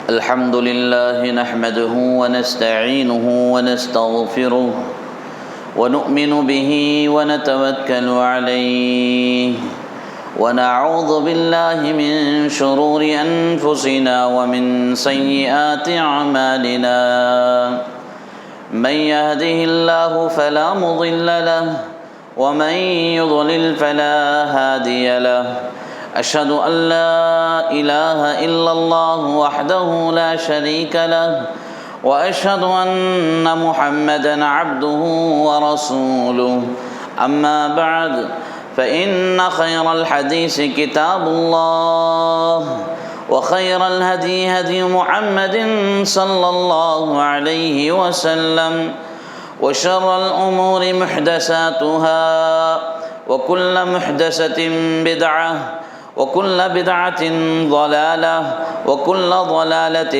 الحمد لله نحمده ونستعينه ونستغفره ونؤمن به ونتوكل عليه ونعوذ بالله من شرور أنفسنا ومن سيئات أعمالنا من يهده الله فلا مضل له ومن يضلل فلا هادي له أشهد أن لا إله إلا الله وحده لا شريك له وأشهد أن محمدًا عبده ورسوله أما بعد فإن خير الحديث كتاب الله وخير الهدي هدي محمد صلى الله عليه وسلم وشر الأمور محدثاتها وكل محدثة بدعة وكل بدعة ضلالة وكل ضلالة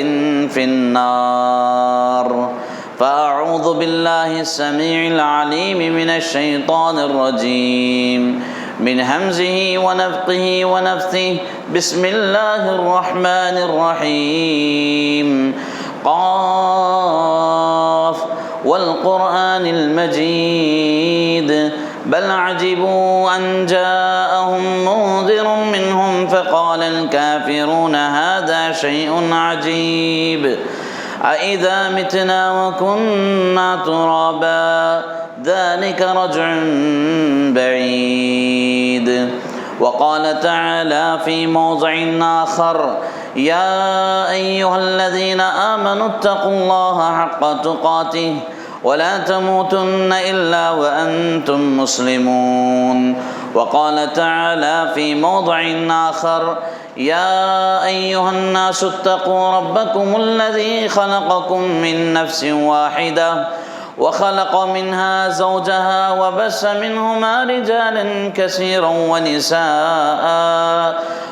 في النار فأعوذ بالله السميع العليم من الشيطان الرجيم من همزه ونفخه ونفثه بسم الله الرحمن الرحيم قاف والقرآن المجيد بل عجبوا أن جاءهم منذر منهم فقال الكافرون هذا شيء عجيب أإذا متنا وكنا ترابا ذلك رجع بعيد وقال تعالى في موضع آخر يا أيها الذين آمنوا اتقوا الله حق تقاته ولا تموتن إلا وأنتم مسلمون وقال تعالى في موضع آخر يا أيها الناس اتقوا ربكم الذي خلقكم من نفس واحدة وخلق منها زوجها وبث منهما رجالا كثيرا ونساء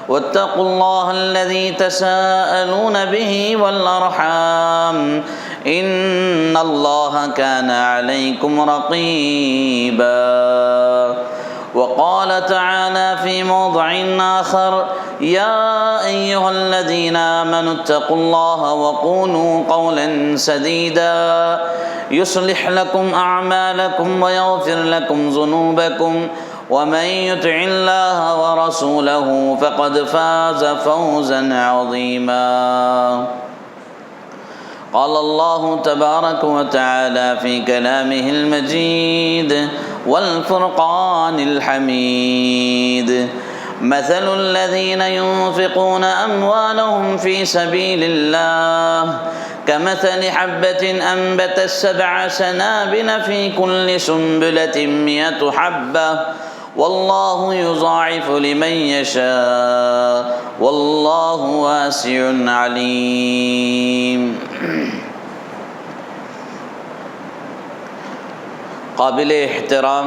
واتقوا الله الذي تساءلون به والأرحام إن الله كان عليكم رقيبا وقال تعالى في موضع آخر يا أيها الذين آمنوا اتقوا الله وقولوا قولا سديدا يصلح لكم أعمالكم ويغفر لكم ذنوبكم ومن يطع الله ورسوله فقد فاز فوزا عظيما قال الله تبارك وتعالى في كلامه المجيد والفرقان الحميد مثل الذين ينفقون أموالهم في سبيل الله كمثل حبة أنبتت 7 سنابل في كل سنبلة 100 حبة والله يضاعف لمن يشاء والله واسع عليم قابل احترام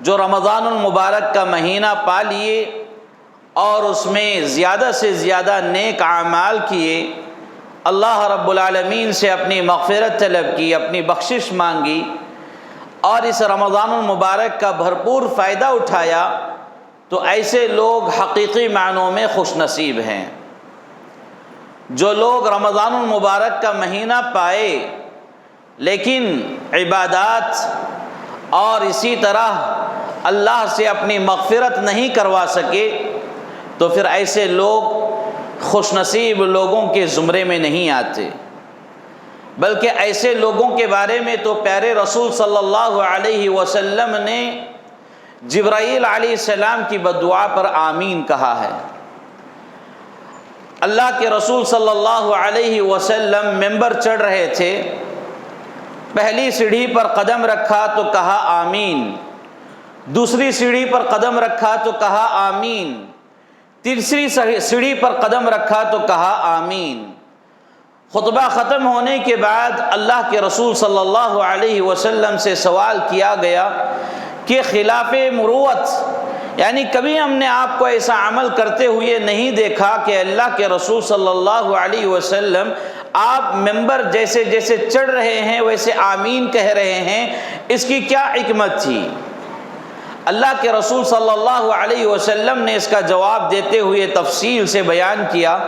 جو رمضان المبارک کا مہینہ پا لیے اور اس میں زیادہ سے زیادہ نیک اعمال کیے، اللہ رب العالمین سے اپنی مغفرت طلب کی، اپنی بخشش مانگی اور اس رمضان المبارک کا بھرپور فائدہ اٹھایا، تو ایسے لوگ حقیقی معنوں میں خوش نصیب ہیں۔ جو لوگ رمضان المبارک کا مہینہ پائے لیکن عبادات اور اسی طرح اللہ سے اپنی مغفرت نہیں کروا سکے، تو پھر ایسے لوگ خوش نصیب لوگوں کے زمرے میں نہیں آتے، بلکہ ایسے لوگوں کے بارے میں تو پیارے رسول صلی اللہ علیہ وسلم نے جبرائیل علیہ السلام کی بددعا پر آمین کہا ہے۔ اللہ کے رسول صلی اللہ علیہ وسلم ممبر چڑھ رہے تھے، پہلی سیڑھی پر قدم رکھا تو کہا آمین، دوسری سیڑھی پر قدم رکھا تو کہا آمین، تیسری سیڑھی پر قدم رکھا تو کہا آمین۔ خطبہ ختم ہونے کے بعد اللہ کے رسول صلی اللہ علیہ وسلم سے سوال کیا گیا کہ خلاف مروت، یعنی کبھی ہم نے آپ کو ایسا عمل کرتے ہوئے نہیں دیکھا کہ اللہ کے رسول صلی اللہ علیہ وسلم آپ ممبر جیسے جیسے چڑھ رہے ہیں ویسے آمین کہہ رہے ہیں، اس کی کیا حکمت تھی؟ اللہ کے رسول صلی اللہ علیہ وسلم نے اس کا جواب دیتے ہوئے تفصیل سے بیان کیا،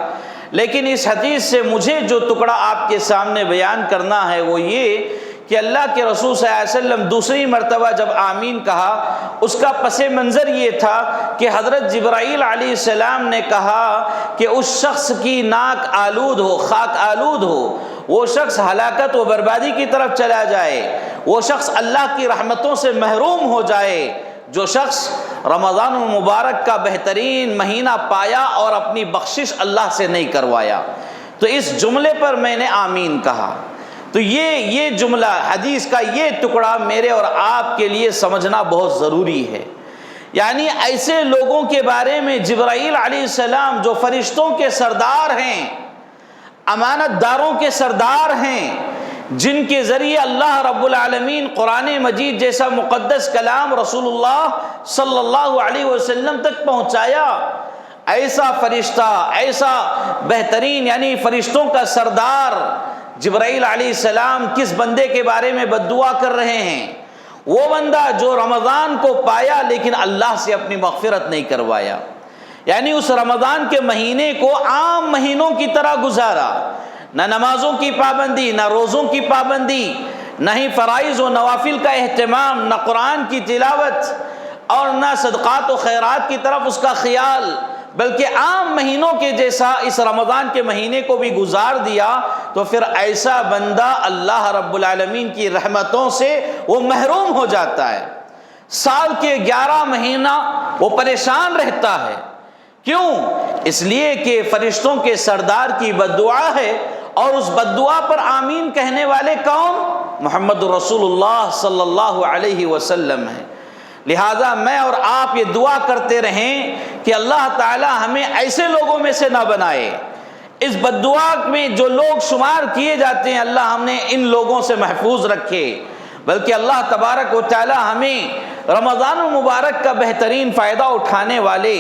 لیکن اس حدیث سے مجھے جو ٹکڑا آپ کے سامنے بیان کرنا ہے وہ یہ کہ اللہ کے رسول صلی اللہ علیہ وسلم دوسری مرتبہ جب آمین کہا، اس کا پس منظر یہ تھا کہ حضرت جبرائیل علیہ السلام نے کہا کہ اس شخص کی ناک آلود ہو، خاک آلود ہو، وہ شخص ہلاکت و بربادی کی طرف چلا جائے، وہ شخص اللہ کی رحمتوں سے محروم ہو جائے، جو شخص رمضان المبارک کا بہترین مہینہ پایا اور اپنی بخشش اللہ سے نہیں کروایا۔ تو اس جملے پر میں نے آمین کہا۔ تو یہ جملہ حدیث کا یہ ٹکڑا میرے اور آپ کے لیے سمجھنا بہت ضروری ہے۔ یعنی ایسے لوگوں کے بارے میں جبرائیل علیہ السلام جو فرشتوں کے سردار ہیں، امانت داروں کے سردار ہیں، جن کے ذریعے اللہ رب العالمین قرآن مجید جیسا مقدس کلام رسول اللہ صلی اللہ علیہ وسلم تک پہنچایا، ایسا فرشتہ، ایسا بہترین یعنی فرشتوں کا سردار جبرائیل علیہ السلام کس بندے کے بارے میں بددعا کر رہے ہیں؟ وہ بندہ جو رمضان کو پایا لیکن اللہ سے اپنی مغفرت نہیں کروایا، یعنی اس رمضان کے مہینے کو عام مہینوں کی طرح گزارا، نہ نمازوں کی پابندی، نہ روزوں کی پابندی، نہ ہی فرائض و نوافل کا اہتمام، نہ قرآن کی تلاوت اور نہ صدقات و خیرات کی طرف اس کا خیال، بلکہ عام مہینوں کے جیسا اس رمضان کے مہینے کو بھی گزار دیا، تو پھر ایسا بندہ اللہ رب العالمین کی رحمتوں سے وہ محروم ہو جاتا ہے۔ سال کے 11 مہینہ وہ پریشان رہتا ہے۔ کیوں؟ اس لیے کہ فرشتوں کے سردار کی بددعا ہے، اور اس بددعا پر آمین کہنے والے کون؟ محمد رسول اللہ صلی اللہ علیہ وسلم ہیں۔ لہذا میں اور آپ یہ دعا کرتے رہیں کہ اللہ تعالی ہمیں ایسے لوگوں میں سے نہ بنائے، اس بددعا میں جو لوگ شمار کیے جاتے ہیں اللہ ہم نے ان لوگوں سے محفوظ رکھے، بلکہ اللہ تبارک و تعالی ہمیں رمضان المبارک کا بہترین فائدہ اٹھانے والے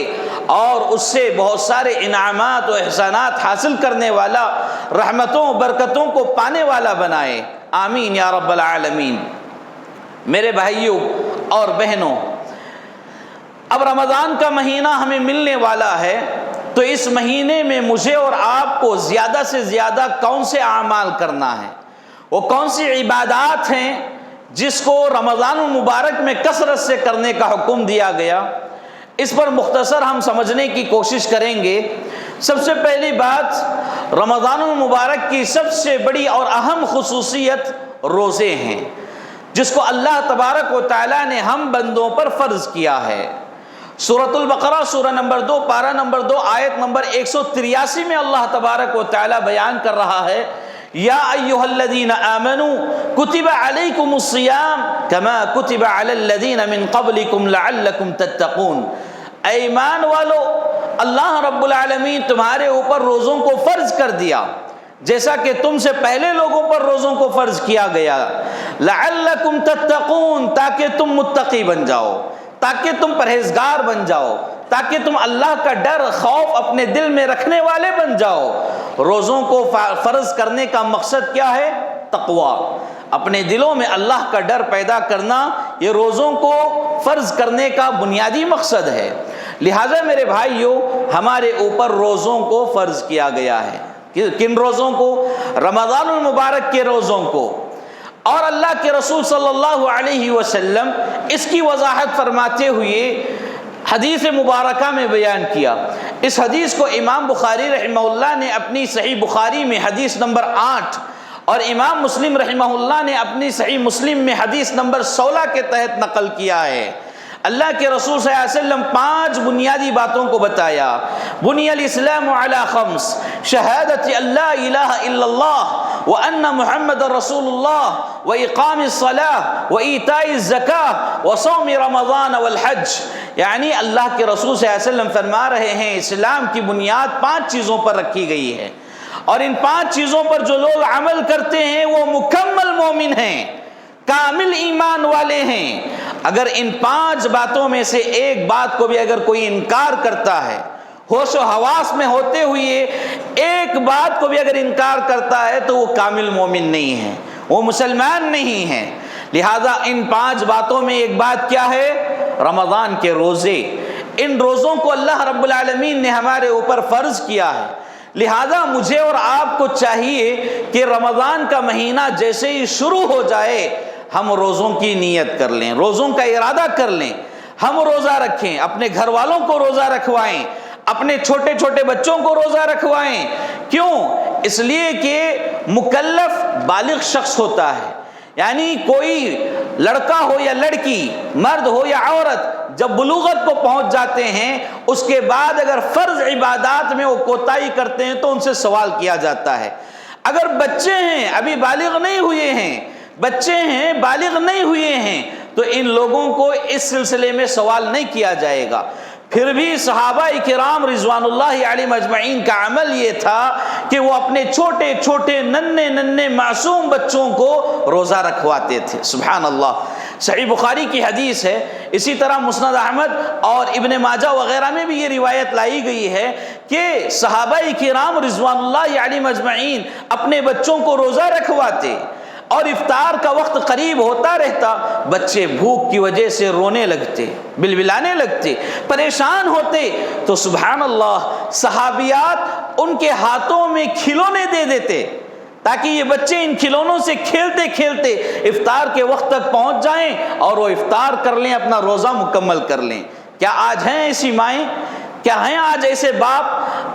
اور اس سے بہت سارے انعامات و احسانات حاصل کرنے والا، رحمتوں و برکتوں کو پانے والا بنائے، آمین یا رب العالمین۔ میرے بھائیوں اور بہنوں، اب رمضان کا مہینہ ہمیں ملنے والا ہے، تو اس مہینے میں مجھے اور آپ کو زیادہ سے زیادہ کون سے اعمال کرنا ہے، وہ کون سی عبادات ہیں جس کو رمضان المبارک میں کثرت سے کرنے کا حکم دیا گیا، اس پر مختصر ہم سمجھنے کی کوشش کریں گے۔ سب سے پہلی بات، رمضان المبارک کی سب سے بڑی اور اہم خصوصیت روزے ہیں، جس کو اللہ تبارک و تعالیٰ نے ہم بندوں پر فرض کیا ہے۔ سورۃ البقرہ سورہ نمبر 2 پارہ نمبر 2 آیت نمبر 183 میں اللہ تبارک و تعالیٰ بیان کر رہا ہے، یا ایھا الذین آمنوا کتب علیکم الصیام کما کتب علی الذین من قبلکم لعلکم تتقون۔ اے ایمان والو، اللہ رب العالمین تمہارے اوپر روزوں کو فرض کر دیا جیسا کہ تم سے پہلے لوگوں پر روزوں کو فرض کیا گیا، لعلکم تتقون، تاکہ تم متقی بن جاؤ، تاکہ تم پرہیزگار بن جاؤ، تاکہ تم اللہ کا ڈر خوف اپنے دل میں رکھنے والے بن جاؤ۔ روزوں کو فرض کرنے کا مقصد کیا ہے؟ تقویٰ، اپنے دلوں میں اللہ کا ڈر پیدا کرنا، یہ روزوں کو فرض کرنے کا بنیادی مقصد ہے۔ لہٰذا میرے بھائیوں، ہمارے اوپر روزوں کو فرض کیا گیا ہے۔ کن روزوں کو؟ رمضان المبارک کے روزوں کو۔ اور اللہ کے رسول صلی اللہ علیہ وسلم اس کی وضاحت فرماتے ہوئے حدیث مبارکہ میں بیان کیا۔ اس حدیث کو امام بخاری رحمہ اللہ نے اپنی صحیح بخاری میں حدیث نمبر 8 اور امام مسلم رحمہ اللہ نے اپنی صحیح مسلم میں حدیث نمبر 16 کے تحت نقل کیا ہے۔ اللہ کے رسول صلی اللہ علیہ وسلم 5 بنیادی باتوں کو بتایا۔ بنی الاسلام علی 5، شہادت اللہ الہ الا اللہ وان محمد رسول اللہ واقام الصلاۃ وایتاء الزکاۃ وصوم رمضان والحج۔ یعنی اللہ کے رسول صلی اللہ علیہ وسلم فرما رہے ہیں اسلام کی بنیاد 5 چیزوں پر رکھی گئی ہے، اور ان 5 چیزوں پر جو لوگ عمل کرتے ہیں وہ مکمل مومن ہیں، کامل ایمان والے ہیں۔ اگر ان 5 باتوں میں سے ایک بات کو بھی اگر کوئی انکار کرتا ہے، ہوش و حواس میں ہوتے ہوئے ایک بات کو بھی اگر انکار کرتا ہے تو وہ کامل مومن نہیں ہے، وہ مسلمان نہیں ہے۔ لہذا ان 5 باتوں میں ایک بات کیا ہے؟ رمضان کے روزے۔ ان روزوں کو اللہ رب العالمین نے ہمارے اوپر فرض کیا ہے۔ لہذا مجھے اور آپ کو چاہیے کہ رمضان کا مہینہ جیسے ہی شروع ہو جائے ہم روزوں کی نیت کر لیں، روزوں کا ارادہ کر لیں، ہم روزہ رکھیں، اپنے گھر والوں کو روزہ رکھوائیں، اپنے چھوٹے چھوٹے بچوں کو روزہ رکھوائیں۔ کیوں؟ اس لیے کہ مکلف بالغ شخص ہوتا ہے، یعنی کوئی لڑکا ہو یا لڑکی، مرد ہو یا عورت، جب بلوغت کو پہنچ جاتے ہیں اس کے بعد اگر فرض عبادات میں وہ کوتاہی کرتے ہیں تو ان سے سوال کیا جاتا ہے۔ اگر بچے ہیں، ابھی بالغ نہیں ہوئے ہیں، بچے ہیں بالغ نہیں ہوئے ہیں، تو ان لوگوں کو اس سلسلے میں سوال نہیں کیا جائے گا۔ پھر بھی صحابہ کرام رضوان اللہ علیہم اجمعین کا عمل یہ تھا کہ وہ اپنے چھوٹے چھوٹے ننھے معصوم بچوں کو روزہ رکھواتے تھے۔ سبحان اللہ، صحیح بخاری کی حدیث ہے۔ اسی طرح مسند احمد اور ابن ماجہ وغیرہ میں بھی یہ روایت لائی گئی ہے کہ صحابہ کرام رضوان اللہ علیہم اجمعین اپنے بچوں کو روزہ رکھواتے، اور افطار کا وقت قریب ہوتا رہتا، بچے بھوک کی وجہ سے رونے لگتے، بلبلانے لگتے، پریشان ہوتے، تو سبحان اللہ صحابیات ان کے ہاتھوں میں کھلونے دے دیتے تاکہ یہ بچے ان کھلونوں سے کھیلتے کھیلتے افطار کے وقت تک پہنچ جائیں اور وہ افطار کر لیں، اپنا روزہ مکمل کر لیں۔ کیا آج ہیں ایسی مائیں؟ کیا ہیں آج ایسے باپ؟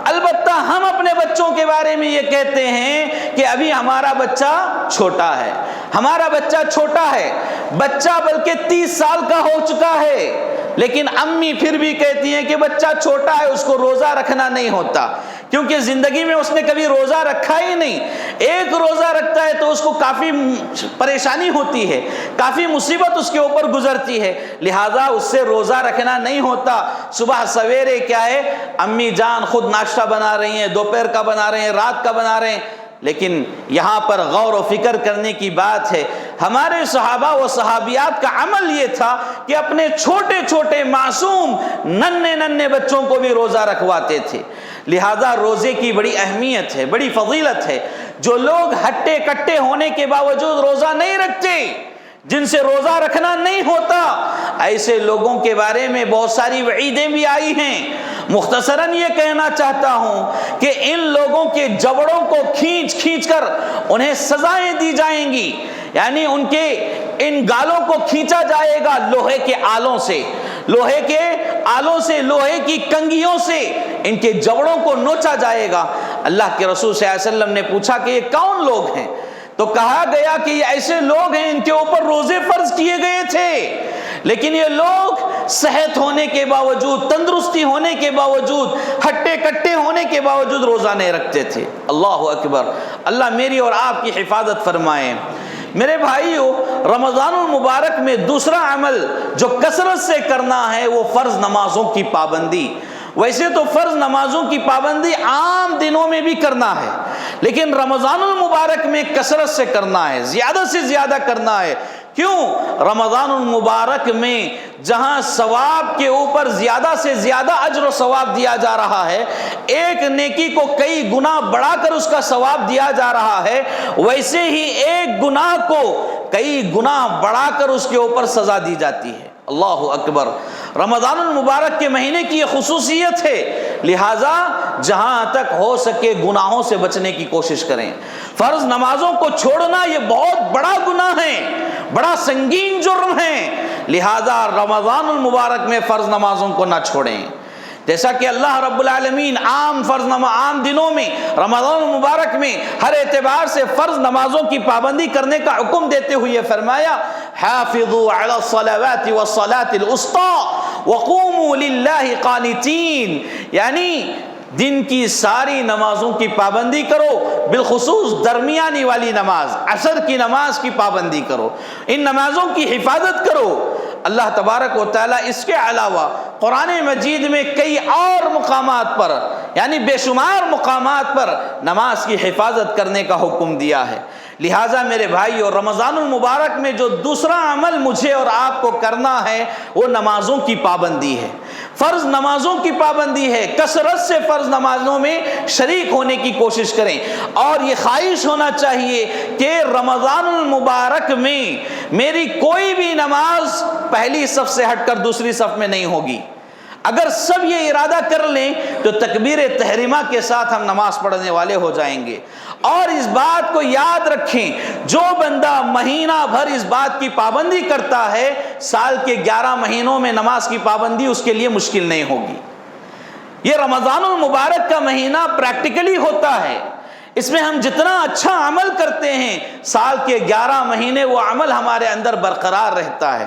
البتہ ہم اپنے بچوں کے بارے میں یہ کہتے ہیں کہ ابھی ہمارا بچہ چھوٹا ہے، ہمارا بچہ چھوٹا ہے، بچہ بلکہ 30 سال کا ہو چکا ہے، لیکن امی پھر بھی کہتی ہیں کہ بچہ چھوٹا ہے، اس کو روزہ رکھنا نہیں ہوتا، کیونکہ زندگی میں اس نے کبھی روزہ رکھا ہی نہیں۔ ایک روزہ رکھتا ہے تو اس کو کافی پریشانی ہوتی ہے، کافی مصیبت اس کے اوپر گزرتی ہے، لہذا اس سے روزہ رکھنا نہیں ہوتا۔ صبح سویرے کیا ہے، امی جان خود ناشتہ بنا رہی ہیں، دوپہر کا بنا رہے ہیں، رات کا بنا رہے ہیں، لیکن یہاں پر غور و فکر کرنے کی بات ہے، ہمارے صحابہ و صحابیات کا عمل یہ تھا کہ اپنے چھوٹے چھوٹے معصوم ننھے بچوں کو بھی روزہ رکھواتے تھے۔ لہذا روزے کی بڑی اہمیت ہے، بڑی فضیلت ہے۔ جو لوگ ہٹے کٹے ہونے کے باوجود روزہ نہیں رکھتے، جن سے روزہ رکھنا نہیں ہوتا، ایسے لوگوں کے بارے میں بہت ساری وعیدیں بھی آئی ہیں۔ مختصراً یہ کہنا چاہتا ہوں کہ ان لوگوں کے جبڑوں کو کھینچ کر انہیں سزائیں دی جائیں گی، یعنی ان کے ان گالوں کو کھینچا جائے گا لوہے کے آلوں سے، لوہے کے آلوں سے، لوہے کی کنگھیوں سے ان کے جبڑوں کو نوچا جائے گا۔ اللہ کے رسول صلی اللہ علیہ وسلم نے پوچھا کہ یہ کون لوگ ہیں؟ تو کہا گیا کہ یہ ایسے لوگ ہیں ان کے اوپر روزے فرض کیے گئے تھے، لیکن یہ لوگ صحت ہونے کے باوجود، تندرستی ہونے کے باوجود، ہٹے کٹے ہونے کے باوجود روزہ نہیں رکھتے تھے۔ اللہ اکبر، اللہ میری اور آپ کی حفاظت فرمائے۔ میرے بھائیو، رمضان المبارک میں دوسرا عمل جو کثرت سے کرنا ہے وہ فرض نمازوں کی پابندی۔ ویسے تو فرض نمازوں کی پابندی عام دنوں میں بھی کرنا ہے، لیکن رمضان المبارک میں کثرت سے کرنا ہے، زیادہ سے زیادہ کرنا ہے، کیوں؟ رمضان المبارک میں جہاں ثواب کے اوپر زیادہ سے زیادہ اجر و ثواب دیا جا رہا ہے، ایک نیکی کو کئی گنا بڑھا کر اس کا ثواب دیا جا رہا ہے، ویسے ہی ایک گناہ کو کئی گنا بڑھا کر اس کے اوپر سزا دی جاتی ہے۔ اللہ اکبر۔ رمضان المبارک کے مہینے کی یہ خصوصیت ہے، لہٰذا جہاں تک ہو سکے گناہوں سے بچنے کی کوشش کریں۔ فرض نمازوں کو چھوڑنا یہ بہت بڑا گناہ ہے، بڑا سنگین جرم ہے، لہٰذا رمضان المبارک میں فرض نمازوں کو نہ چھوڑیں۔ جیسا کہ اللہ رب العالمین عام دنوں میں رمضان المبارک میں ہر اعتبار سے فرض نمازوں کی پابندی کرنے کا حکم دیتے ہوئے فرمایا، حافظوا علی الصلوات والصلاة الوسطی وقوموا للہ قانتین، یعنی دن کی ساری نمازوں کی پابندی کرو، بالخصوص درمیانی والی نماز عصر کی نماز کی پابندی کرو، ان نمازوں کی حفاظت کرو۔ اللہ تبارک و تعالیٰ اس کے علاوہ قرآن مجید میں کئی اور مقامات پر، یعنی بے شمار مقامات پر نماز کی حفاظت کرنے کا حکم دیا ہے۔ لہٰذا میرے بھائیو، رمضان المبارک میں جو دوسرا عمل مجھے اور آپ کو کرنا ہے وہ نمازوں کی پابندی ہے، فرض نمازوں کی پابندی ہے۔ کثرت سے فرض نمازوں میں شریک ہونے کی کوشش کریں، اور یہ خواہش ہونا چاہیے کہ رمضان المبارک میں میری کوئی بھی نماز پہلی صف سے ہٹ کر دوسری صف میں نہیں ہوگی۔ اگر سب یہ ارادہ کر لیں تو تکبیر تحریمہ کے ساتھ ہم نماز پڑھنے والے ہو جائیں گے۔ اور اس بات کو یاد رکھیں، جو بندہ مہینہ بھر اس بات کی پابندی کرتا ہے، سال کے 11 مہینوں میں نماز کی پابندی اس کے لیے مشکل نہیں ہوگی۔ یہ رمضان المبارک کا مہینہ پریکٹیکلی ہوتا ہے، اس میں ہم جتنا اچھا عمل کرتے ہیں، سال کے 11 مہینے وہ عمل ہمارے اندر برقرار رہتا ہے۔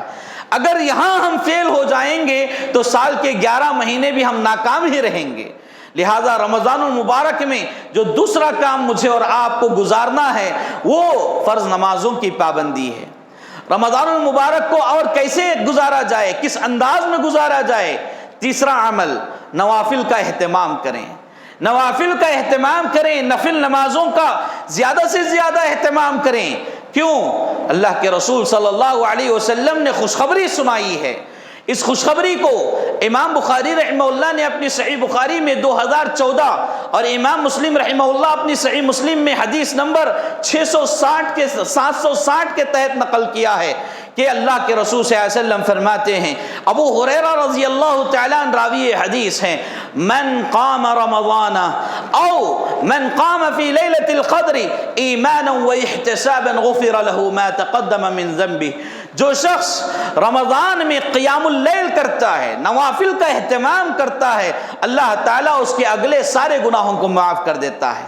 اگر یہاں ہم فیل ہو جائیں گے تو سال کے 11 مہینے بھی ہم ناکام ہی رہیں گے۔ لہٰذا رمضان المبارک میں جو دوسرا کام مجھے اور آپ کو گزارنا ہے وہ فرض نمازوں کی پابندی ہے۔ رمضان المبارک کو اور کیسے گزارا جائے، کس انداز میں گزارا جائے؟ تیسرا عمل، نوافل کا اہتمام کریں۔ نوافل کا اہتمام کریں، نفل نمازوں کا زیادہ سے زیادہ اہتمام کریں۔ کیوں؟ اللہ کے رسول صلی اللہ علیہ وسلم نے خوشخبری سنائی ہے۔ اس خوشخبری کو امام بخاری رحمہ اللہ نے اپنی صحیح بخاری میں 2014 اور امام مسلم رحمہ اللہ اپنی صحیح مسلم میں حدیث نمبر 760 کے تحت نقل کیا ہے کہ اللہ کے رسول صلی اللہ علیہ وسلم فرماتے ہیں، ابو ہریرہ رضی اللہ تعالیٰ عنہ راوی حدیث ہیں، من قام رمضان او من قام فی لیلۃ القدر ایمانا واحتسابا غفر له ما تقدم من ذنبه، جو شخص رمضان میں قیام اللیل کرتا ہے، نوافل کا اہتمام کرتا ہے، اللہ تعالیٰ اس کے اگلے سارے گناہوں کو معاف کر دیتا ہے۔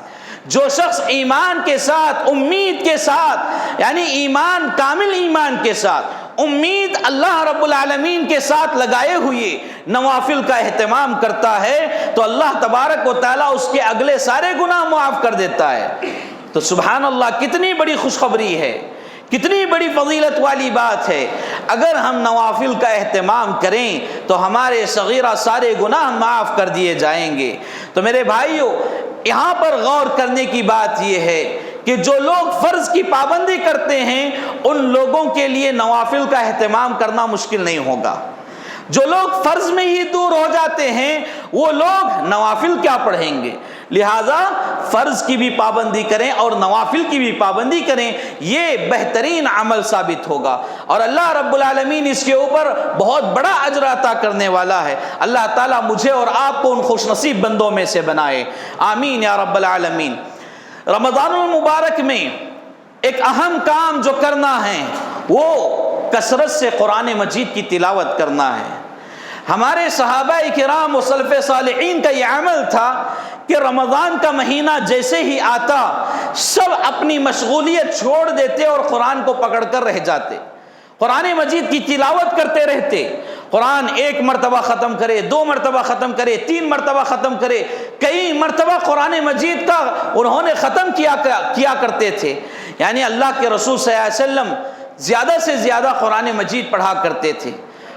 جو شخص ایمان کے ساتھ، امید کے ساتھ، یعنی ایمان، کامل ایمان کے ساتھ، امید اللہ رب العالمین کے ساتھ لگائے ہوئے نوافل کا اہتمام کرتا ہے تو اللہ تبارک و تعالیٰ اس کے اگلے سارے گناہ معاف کر دیتا ہے۔ تو سبحان اللہ، کتنی بڑی خوشخبری ہے، کتنی بڑی فضیلت والی بات ہے۔ اگر ہم نوافل کا اہتمام کریں تو ہمارے صغیرہ سارے گناہ معاف کر دیے جائیں گے۔ تو میرے بھائیو، یہاں پر غور کرنے کی بات یہ ہے کہ جو لوگ فرض کی پابندی کرتے ہیں ان لوگوں کے لیے نوافل کا اہتمام کرنا مشکل نہیں ہوگا۔ جو لوگ فرض میں ہی دور ہو جاتے ہیں وہ لوگ نوافل کیا پڑھیں گے؟ لہٰذا فرض کی بھی پابندی کریں اور نوافل کی بھی پابندی کریں، یہ بہترین عمل ثابت ہوگا، اور اللہ رب العالمین اس کے اوپر بہت بڑا اجر عطا کرنے والا ہے۔ اللہ تعالیٰ مجھے اور آپ کو ان خوش نصیب بندوں میں سے بنائے، آمین یا رب العالمین۔ رمضان المبارک میں ایک اہم کام جو کرنا ہے وہ کثرت سے قرآن مجید کی تلاوت کرنا ہے۔ ہمارے صحابہ کرام و سلف صالحین کا یہ عمل تھا کہ رمضان کا مہینہ جیسے ہی آتا سب اپنی مشغولیت چھوڑ دیتے اور قرآن کو پکڑ کر رہ جاتے، قرآن مجید کی تلاوت کرتے رہتے۔ قرآن ایک مرتبہ ختم کرے، 2 مرتبہ ختم کرے، 3 مرتبہ ختم کرے، کئی مرتبہ قرآن مجید کا انہوں نے ختم کیا کرتے تھے۔ یعنی اللہ کے رسول صلی اللہ علیہ وسلم زیادہ سے زیادہ قرآن مجید پڑھا کرتے تھے۔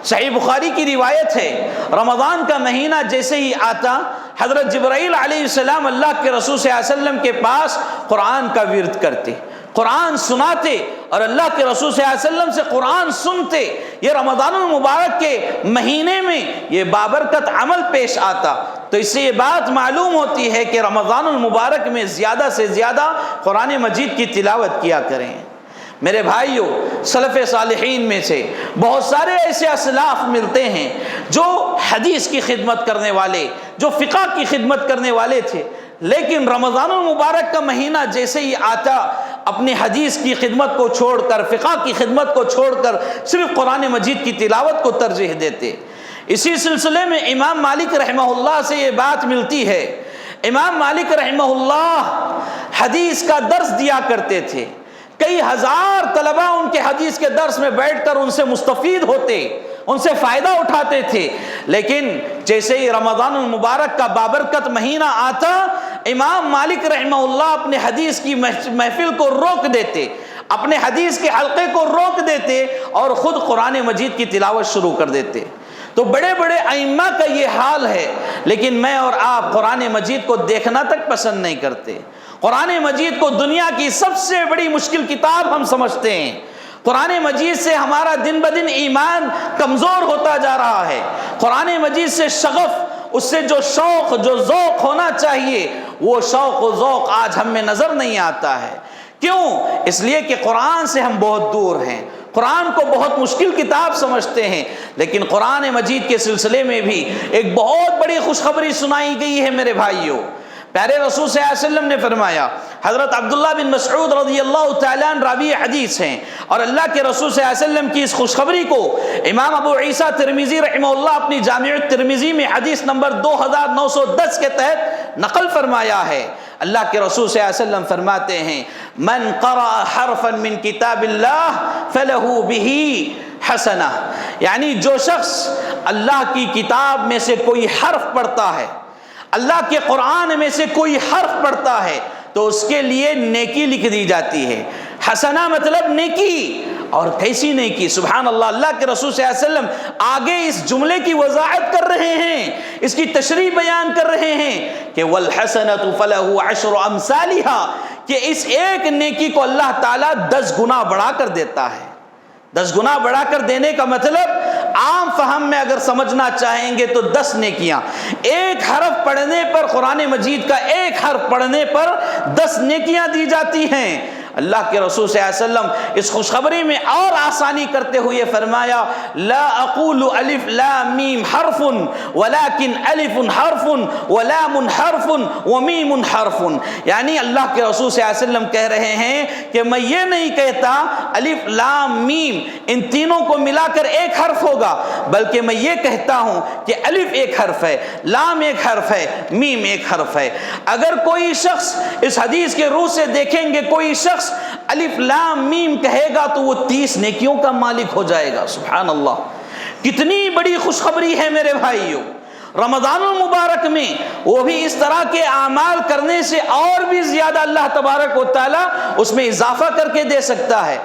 صحیح بخاری کی روایت ہے، رمضان کا مہینہ جیسے ہی آتا حضرت جبرائیل علیہ السلام اللہ کے رسول صلی اللہ علیہ وسلم کے پاس قرآن کا ورد کرتے، قرآن سناتے اور اللہ کے رسول صلی اللہ علیہ وسلم سے قرآن سنتے، یہ رمضان المبارک کے مہینے میں یہ بابرکت عمل پیش آتا۔ تو اس سے یہ بات معلوم ہوتی ہے کہ رمضان المبارک میں زیادہ سے زیادہ قرآن مجید کی تلاوت کیا کریں۔ میرے بھائیوں، سلف صالحین میں سے بہت سارے ایسے اسلاف ملتے ہیں جو حدیث کی خدمت کرنے والے، جو فقہ کی خدمت کرنے والے تھے، لیکن رمضان المبارک کا مہینہ جیسے ہی آتا اپنی حدیث کی خدمت کو چھوڑ کر، فقہ کی خدمت کو چھوڑ کر صرف قرآن مجید کی تلاوت کو ترجیح دیتے۔ اسی سلسلے میں امام مالک رحمہ اللہ سے یہ بات ملتی ہے۔ امام مالک رحمہ اللہ حدیث کا درس دیا کرتے تھے، کئی ہزار طلبہ ان کے حدیث کے درس میں بیٹھ کر ان سے مستفید ہوتے، ان سے فائدہ اٹھاتے تھے، لیکن جیسے ہی رمضان المبارک کا بابرکت مہینہ آتا امام مالک رحمہ اللہ اپنے حدیث کی محفل کو روک دیتے، اپنے حدیث کے حلقے کو روک دیتے اور خود قرآن مجید کی تلاوت شروع کر دیتے۔ تو بڑے بڑے ائمہ کا یہ حال ہے، لیکن میں اور آپ قرآن مجید کو دیکھنا تک پسند نہیں کرتے۔ قرآن مجید کو دنیا کی سب سے بڑی مشکل کتاب ہم سمجھتے ہیں۔ قرآن مجید سے ہمارا دن بدن ایمان کمزور ہوتا جا رہا ہے۔ قرآن مجید سے شغف، اس سے جو شوق، جو ذوق ہونا چاہیے، وہ شوق و ذوق آج ہم میں نظر نہیں آتا ہے۔ کیوں؟ اس لیے کہ قرآن سے ہم بہت دور ہیں، قرآن کو بہت مشکل کتاب سمجھتے ہیں۔ لیکن قرآن مجید کے سلسلے میں بھی ایک بہت بڑی خوشخبری سنائی گئی ہے میرے بھائیوں۔ پیارے رسول صلی اللہ علیہ وسلم نے فرمایا، حضرت عبداللہ بن مسعود رضی اللہ تعالیٰ عنہ راوی حدیث ہیں، اور اللہ کے رسول صلی اللہ علیہ وسلم کی اس خوشخبری کو امام ابو عیسیٰ ترمذی رحمہ اللہ اپنی جامع الترمذی میں حدیث نمبر 2910 کے تحت نقل فرمایا ہے۔ اللہ کے رسول صلی اللہ علیہ وسلم فرماتے ہیں، من قرأ حرفا من کتاب اللہ فلہ بہ حسنہ، یعنی جو شخص اللہ کی کتاب میں سے کوئی حرف پڑھتا ہے، اللہ کے قرآن میں سے کوئی حرف پڑھتا ہے تو اس کے لیے نیکی لکھ دی جاتی ہے۔ حسنہ مطلب نیکی، اور کیسی نیکی؟ سبحان اللہ۔ اللہ کے رسول صلی اللہ علیہ وسلم آگے اس جملے کی وضاحت کر رہے ہیں، اس کی تشریح بیان کر رہے ہیں کہ وَالْحَسَنَةُ فَلَهُ عَشْرُ أَمْثَالِهَا، کہ اس ایک نیکی کو اللہ تعالیٰ 10 گنا بڑھا کر دیتا ہے۔ 10 گنا بڑھا کر دینے کا مطلب عام فہم میں اگر سمجھنا چاہیں گے تو 10 نیکیاں، ایک حرف پڑھنے پر، قرآن مجید کا ایک حرف پڑھنے پر 10 نیکیاں دی جاتی ہیں۔ اللہ کے رسول صلی اللہ علیہ وسلم اس خوشخبری میں اور آسانی کرتے ہوئے فرمایا، لا اقول الف لام میم حرف ولكن الف حرف ولام حرف ومیم حرف، یعنی اللہ کے رسول صلی اللہ علیہ وسلم کہہ رہے ہیں کہ میں یہ نہیں کہتا الف لام میم ان تینوں کو ملا کر ایک حرف ہوگا، بلکہ میں یہ کہتا ہوں کہ الف ایک حرف ہے، لام ایک حرف ہے، میم ایک حرف ہے۔ اگر کوئی شخص اس حدیث کے روح سے دیکھیں گے، کوئی شخص الف لام میم کہے گا تو وہ 30 نیکیوں کا مالک ہو جائے گا۔ سبحان اللہ، کتنی بڑی خوشخبری ہے میرے بھائیوں۔ رمضان المبارک میں وہ بھی اس طرح کے اعمال کرنے سے اور بھی زیادہ اللہ تبارک و تعالیٰ اس میں اضافہ کر کے دے سکتا ہے۔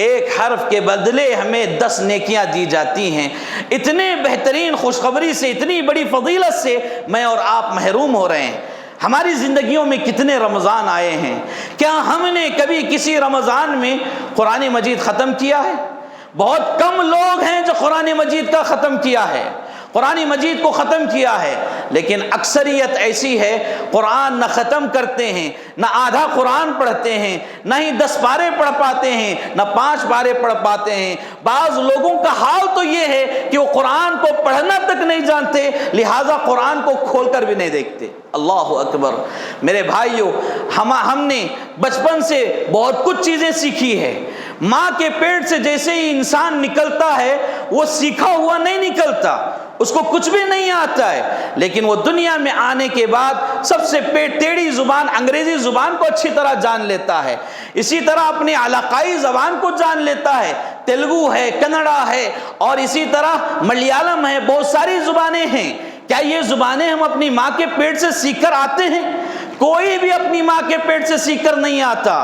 ایک حرف کے بدلے ہمیں 10 نیکیاں دی جاتی ہیں۔ اتنے بہترین خوشخبری سے، اتنی بڑی فضیلت سے میں اور آپ محروم ہو رہے ہیں۔ ہماری زندگیوں میں کتنے رمضان آئے ہیں، کیا ہم نے کبھی کسی رمضان میں قرآن مجید ختم کیا ہے؟ بہت کم لوگ ہیں جو قرآن مجید کا ختم کیا ہے، قرآن مجید کو ختم کیا ہے، لیکن اکثریت ایسی ہے قرآن نہ ختم کرتے ہیں، نہ آدھا قرآن پڑھتے ہیں، نہ ہی 10 پارے پڑھ پاتے ہیں، نہ 5 پارے پڑھ پاتے ہیں۔ بعض لوگوں کا حال تو یہ ہے کہ وہ قرآن کو پڑھنا تک نہیں جانتے، لہٰذا قرآن کو کھول کر بھی نہیں دیکھتے۔ اللہ اکبر۔ میرے بھائیوں، ہم نے بچپن سے بہت کچھ چیزیں سیکھی ہے۔ ماں کے پیٹ سے جیسے ہی انسان نکلتا ہے وہ سیکھا ہوا نہیں نکلتا، اس کو کچھ بھی نہیں آتا ہے، لیکن وہ دنیا میں آنے کے بعد سب سے ٹیڑھی زبان انگریزی زبان کو اچھی طرح جان لیتا ہے، اسی طرح اپنی علاقائی زبان کو جان لیتا ہے، تیلگو ہے، کنڑا ہے، اور اسی طرح ملیالم ہے، بہت ساری زبانیں ہیں۔ کیا یہ زبانیں ہم اپنی ماں کے پیٹ سے سیکھ کر آتے ہیں؟ کوئی بھی اپنی ماں کے پیٹ سے سیکھ کر نہیں آتا،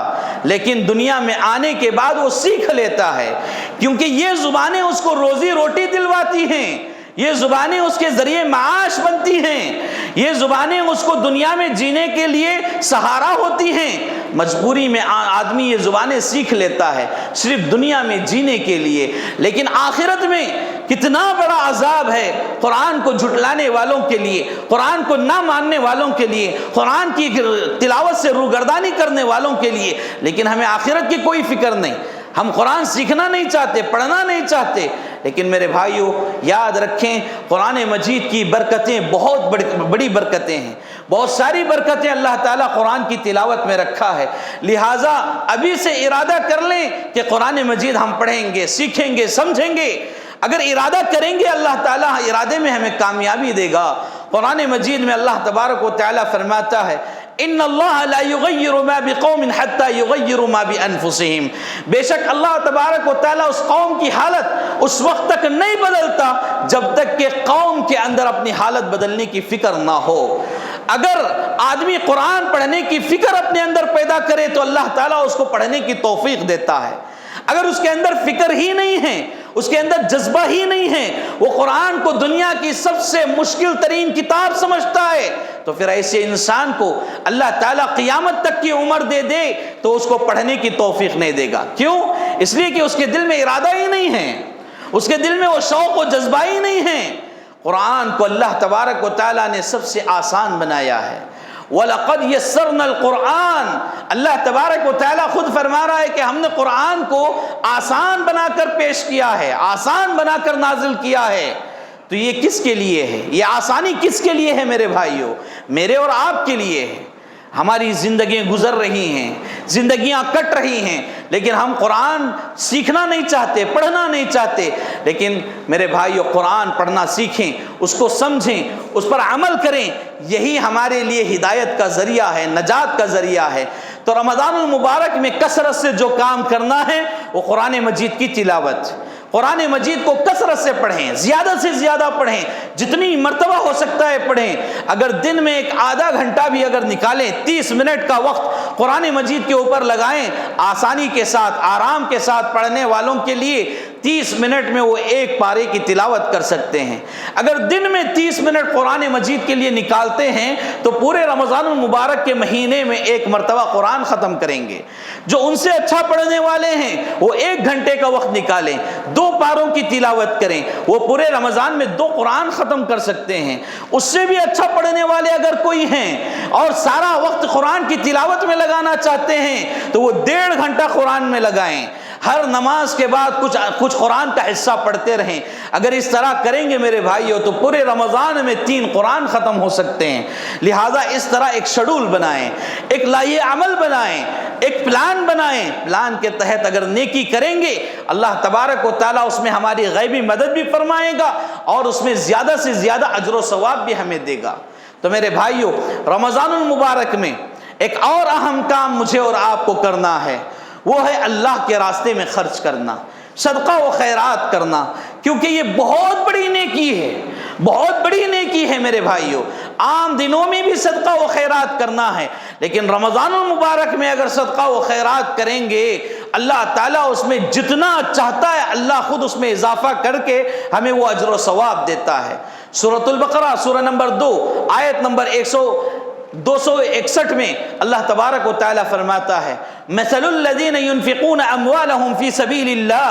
لیکن دنیا میں آنے کے بعد وہ سیکھ لیتا ہے، کیونکہ یہ زبانیں اس کو روزی روٹی دلواتی ہیں، یہ زبانیں اس کے ذریعے معاش بنتی ہیں، یہ زبانیں اس کو دنیا میں جینے کے لیے سہارا ہوتی ہیں، مجبوری میں آدمی یہ زبانیں سیکھ لیتا ہے صرف دنیا میں جینے کے لیے، لیکن آخرت میں کتنا بڑا عذاب ہے قرآن کو جھٹلانے والوں کے لیے، قرآن کو نہ ماننے والوں کے لیے، قرآن کی تلاوت سے روگردانی کرنے والوں کے لیے، لیکن ہمیں آخرت کی کوئی فکر نہیں، ہم قرآن سیکھنا نہیں چاہتے، پڑھنا نہیں چاہتے۔ لیکن میرے بھائیوں یاد رکھیں قرآن مجید کی برکتیں بہت بڑی برکتیں ہیں، بہت ساری برکتیں اللہ تعالیٰ قرآن کی تلاوت میں رکھا ہے، لہٰذا ابھی سے ارادہ کر لیں کہ قرآن مجید ہم پڑھیں گے، سیکھیں گے، سمجھیں گے۔ اگر ارادہ کریں گے اللہ تعالیٰ ارادے میں ہمیں کامیابی دے گا۔ قرآن مجید میں اللہ تبارک و تعالیٰ فرماتا ہے ان اللہ لا یغیر ما بقوم حتی یغیروا ما بانفسہم، بے شک اللہ تبارک و تعالیٰ اس قوم کی حالت اس وقت تک نہیں بدلتا جب تک کہ قوم کے اندر اپنی حالت بدلنے کی فکر نہ ہو۔ اگر آدمی قرآن پڑھنے کی فکر اپنے اندر پیدا کرے تو اللہ تعالیٰ اس کو پڑھنے کی توفیق دیتا ہے۔ اگر اس کے اندر فکر ہی نہیں ہے، اس کے اندر جذبہ ہی نہیں ہے، وہ قرآن کو دنیا کی سب سے مشکل ترین کتاب سمجھتا ہے، تو پھر ایسے انسان کو اللہ تعالیٰ قیامت تک کی عمر دے دے تو اس کو پڑھنے کی توفیق نہیں دے گا۔ کیوں؟ اس لیے کہ اس کے دل میں ارادہ ہی نہیں ہے، اس کے دل میں وہ شوق و جذبہ ہی نہیں ہے۔ قرآن کو اللہ تبارک و تعالیٰ نے سب سے آسان بنایا ہے۔ وَلَقَدْ يَسَّرْنَا الْقُرْآنَ، اللہ تبارک و تعالیٰ خود فرما رہا ہے کہ ہم نے قرآن کو آسان بنا کر پیش کیا ہے، آسان بنا کر نازل کیا ہے۔ تو یہ کس کے لیے ہے؟ یہ آسانی کس کے لیے ہے میرے بھائیوں؟ میرے اور آپ کے لیے ہے۔ ہماری زندگیاں گزر رہی ہیں، زندگیاں کٹ رہی ہیں، لیکن ہم قرآن سیکھنا نہیں چاہتے، پڑھنا نہیں چاہتے۔ لیکن میرے بھائیو قرآن پڑھنا سیکھیں، اس کو سمجھیں، اس پر عمل کریں، یہی ہمارے لیے ہدایت کا ذریعہ ہے، نجات کا ذریعہ ہے۔ تو رمضان المبارک میں کثرت سے جو کام کرنا ہے وہ قرآن مجید کی تلاوت، قرآن مجید کو کثرت سے پڑھیں، زیادہ سے زیادہ پڑھیں، جتنی مرتبہ ہو سکتا ہے پڑھیں۔ اگر دن میں ایک آدھا گھنٹہ بھی اگر نکالیں، 30 منٹ کا وقت قرآن مجید کے اوپر لگائیں، آسانی کے ساتھ، آرام کے ساتھ پڑھنے والوں کے لیے 30 منٹ میں وہ ایک پارے کی تلاوت کر سکتے ہیں۔ اگر دن میں 30 منٹ قرآن مجید کے لیے نکالتے ہیں تو پورے رمضان المبارک کے مہینے میں ایک مرتبہ قرآن ختم کریں گے۔ جو ان سے اچھا پڑھنے والے ہیں وہ 1 گھنٹے کا وقت نکالیں، 2 پاروں کی تلاوت کریں، وہ پورے رمضان میں 2 قرآن ختم کر سکتے ہیں۔ اس سے بھی اچھا پڑھنے والے اگر کوئی ہیں اور سارا وقت قرآن کی تلاوت میں لگانا چاہتے ہیں تو وہ 1.5 گھنٹہ قرآن میں لگائیں، ہر نماز کے بعد کچھ قرآن کا حصہ پڑھتے رہیں۔ اگر اس طرح کریں گے میرے بھائیو تو پورے رمضان میں 3 قرآن ختم ہو سکتے ہیں۔ لہٰذا اس طرح ایک شیڈول بنائیں، ایک لائحہ عمل بنائیں، ایک پلان بنائیں۔ پلان کے تحت اگر نیکی کریں گے اللہ تبارک و تعالیٰ اس میں ہماری غیبی مدد بھی فرمائے گا اور اس میں زیادہ سے زیادہ اجر و ثواب بھی ہمیں دے گا۔ تو میرے بھائیو رمضان المبارک میں ایک اور اہم کام مجھے اور آپ کو کرنا ہے، وہ ہے اللہ کے راستے میں خرچ کرنا، صدقہ و خیرات کرنا، کیونکہ یہ بہت بڑی نیکی ہے، بہت بڑی نیکی ہے میرے بھائیو۔ عام دنوں میں بھی صدقہ و خیرات کرنا ہے، لیکن رمضان المبارک میں اگر صدقہ و خیرات کریں گے اللہ تعالیٰ اس میں جتنا چاہتا ہے اللہ خود اس میں اضافہ کر کے ہمیں وہ اجر و ثواب دیتا ہے۔ سورۃ البقرہ سورہ نمبر 2 آیت نمبر 261 میں اللہ تبارک و تعالیٰ فرماتا ہے مثل الذین ينفقون اموالهم فی سبیل اللہ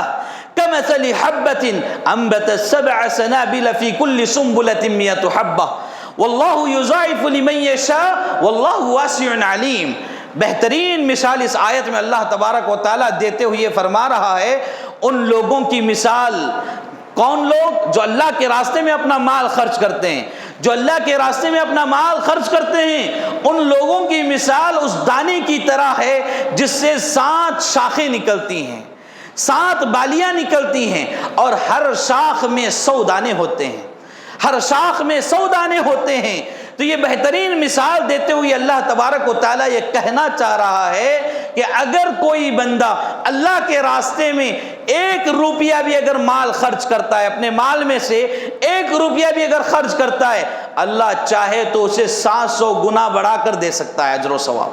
كمثل حبة انبتت 7 سنابل في كل سنبلة 100 حبة واللہ یضاعف لمن یشاء واللہ واسع علیم۔ بہترین مثال اس آیت میں اللہ تبارک و تعالیٰ دیتے ہوئے فرما رہا ہے ان لوگوں کی مثال، کون لوگ؟ جو اللہ کے راستے میں اپنا مال خرچ کرتے ہیں، جو اللہ کے راستے میں اپنا مال خرچ کرتے ہیں، ان لوگوں کی مثال اس دانے کی طرح ہے جس سے 7 شاخیں نکلتی ہیں، 7 بالیاں نکلتی ہیں اور ہر شاخ میں 100 دانے ہوتے ہیں، ہر شاخ میں 100 دانے ہوتے ہیں۔ تو یہ بہترین مثال دیتے ہوئے اللہ تبارک و تعالیٰ یہ کہنا چاہ رہا ہے کہ اگر کوئی بندہ اللہ کے راستے میں 1 روپیہ بھی اگر مال خرچ کرتا ہے، اپنے مال میں سے 1 روپیہ بھی اگر خرچ کرتا ہے، اللہ چاہے تو اسے 700 گنا بڑھا کر دے سکتا ہے اجر و ثواب،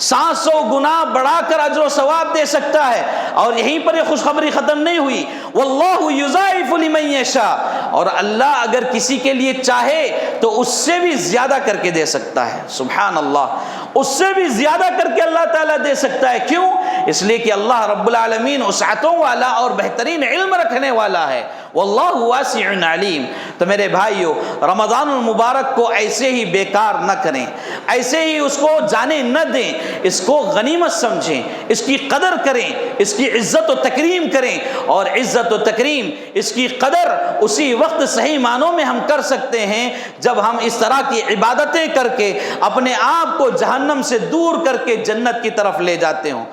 700 گنا بڑھا کر اجر و ثواب دے سکتا ہے. اور یہیں پر یہ خوشخبری ختم نہیں ہوئی. واللہ یضاعف لمن یشاء، اور اللہ اگر کسی کے لیے چاہے تو اس سے بھی زیادہ کر کے دے سکتا ہے. سبحان اللہ، اس سے بھی زیادہ کر کے اللہ تعالیٰ دے سکتا ہے. کیوں؟ اس لیے کہ اللہ رب العالمین وسعتوں والا اور بہترین علم رکھنے والا ہے. واللہ واسع علیم. تو میرے بھائیو، رمضان المبارک کو ایسے ہی بیکار نہ کریں، ایسے ہی اس کو جانے نہ دیں. اس کو غنیمت سمجھیں، اس کی قدر کریں، اس کی عزت و تکریم کریں. اور عزت و تکریم، اس کی قدر اسی وقت صحیح معنوں میں ہم کر سکتے ہیں جب ہم اس طرح کی عبادتیں کر کے اپنے آپ کو جہنم سے دور کر کے جنت کی طرف لے جاتے ہوں،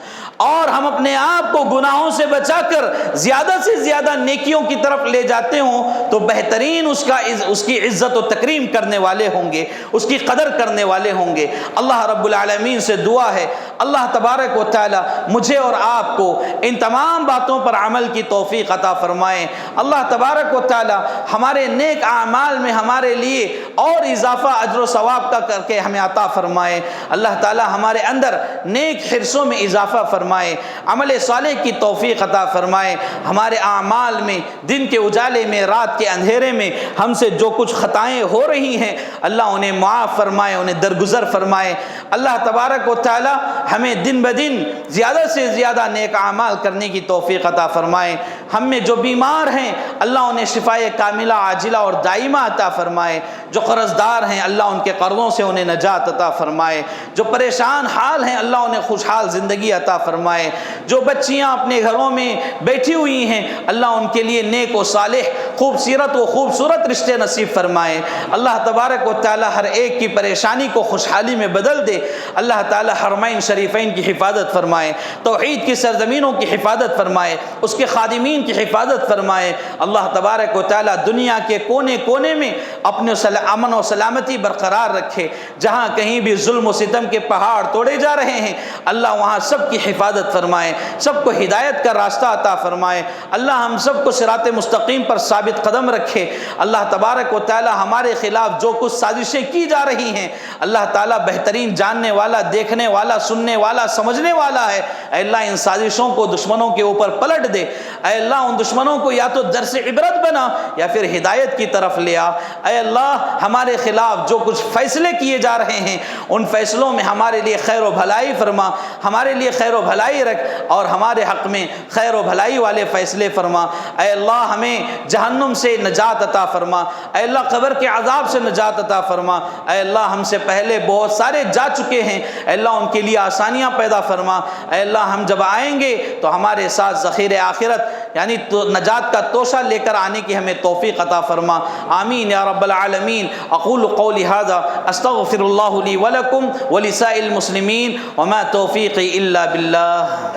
اور ہم اپنے آپ کو گناہوں سے بچا کر زیادہ سے زیادہ نیکیوں کی طرف لے جاتے ہوں. تو بہترین اس کی عزت و تکریم کرنے والے ہوں گے، اس کی قدر کرنے والے ہوں گے. اللہ رب العالمین سے دعا ہے اللہ تبارک و تعالی مجھے اور آپ کو ان تمام باتوں پر عمل کی توفیق عطا فرمائے. اللہ تبارک و تعالی ہمارے نیک اعمال میں ہمارے لیے اور اضافہ اجر و ثواب کا کر کے ہمیں عطا فرمائے. اللہ تعالی ہمارے اندر نیک حرصوں میں اضافہ فرمائے، عمل صالح کی توفیق عطا فرمائے. ہمارے اعمال میں، دن کے اجالے میں، رات کے اندھیرے میں ہم سے جو کچھ خطائیں ہو رہی ہیں اللہ انہیں معاف فرمائے، انہیں درگزر فرمائے. اللہ تبارک و تعالی ہمیں دن بدن زیادہ سے زیادہ نیک اعمال کرنے کی توفیق عطا فرمائے. ہم میں جو بیمار ہیں اللہ انہیں شفائے کاملہ عاجلہ اور دائمہ عطا فرمائے. جو قرض دار ہیں اللہ ان کے قرضوں سے انہیں نجات عطا فرمائے. جو پریشان حال ہیں اللہ انہیں خوشحال زندگی عطا فرمائے. جو بچیاں اپنے گھروں میں بیٹھی ہوئی ہیں اللہ ان کے لیے نیک و صالح، خوبصورت و خوبصورت رشتے نصیب فرمائے. اللہ تبارک و تعالی ہر ایک کی پریشانی کو خوشحالی میں بدل دے. اللہ تعالی حرمین شریفین کی حفاظت فرمائے، توحید کی سرزمینوں کی حفاظت فرمائے، اس کے خادمین کی حفاظت فرمائے. اللہ تبارک و تعالی دنیا کے کونے کونے میں اپنے امن و سلامتی برقرار رکھے. جہاں کہیں بھی ظلم و ستم کے پہاڑ توڑے جا رہے ہیں اللہ وہاں سب کی حفاظت فرمائے، سب کو ہدایت کا راستہ عطا فرمائے. اللہ ہم سب کو صراط مستقیم پر ثابت قدم رکھے. اللہ تبارک و تعالی ہمارے خلاف جو کچھ سازشیں کی جا رہی ہیں اللہ تعالی بہترین جاننے والا، دیکھنے والا، سننے والا، سمجھنے والا ہے. اے اللہ ان سازشوں کو دشمنوں کے اوپر پلٹ دے. اے اللہ ان دشمنوں کو یا تو درس عبرت بنا یا پھر ہدایت کی طرف لے آ. اے اللہ ہمارے خلاف جو کچھ فیصلے کیے جا رہے ہیں ان فیصلوں میں ہمارے لیے خیر و بھلائی فرما، ہمارے لیے خیر و بھلائی رکھ اور ہمارے حق میں خیر و بھلائی والے فیصلے فرما. اے اللہ ہمیں جہنم سے نجات عطا فرما. اے اللہ قبر کے عذاب سے نجات عطا فرما. اے اللہ ہم سے پہلے بہت سارے جا چکے ہیں اے اللہ ان کے لیے آسانیاں پیدا فرما. اے اللہ ہم جب آئیں گے تو ہمارے ساتھ ذخیر آخرت یعنی نجات کا توشہ لے کر آنے کی ہمیں توفیق عطا فرما. آمین یا رب العالمین. اقول قولی ھذا استغفر اللہ لی ولکم ولسائر المسلمین وما توفیقی الا باللہ.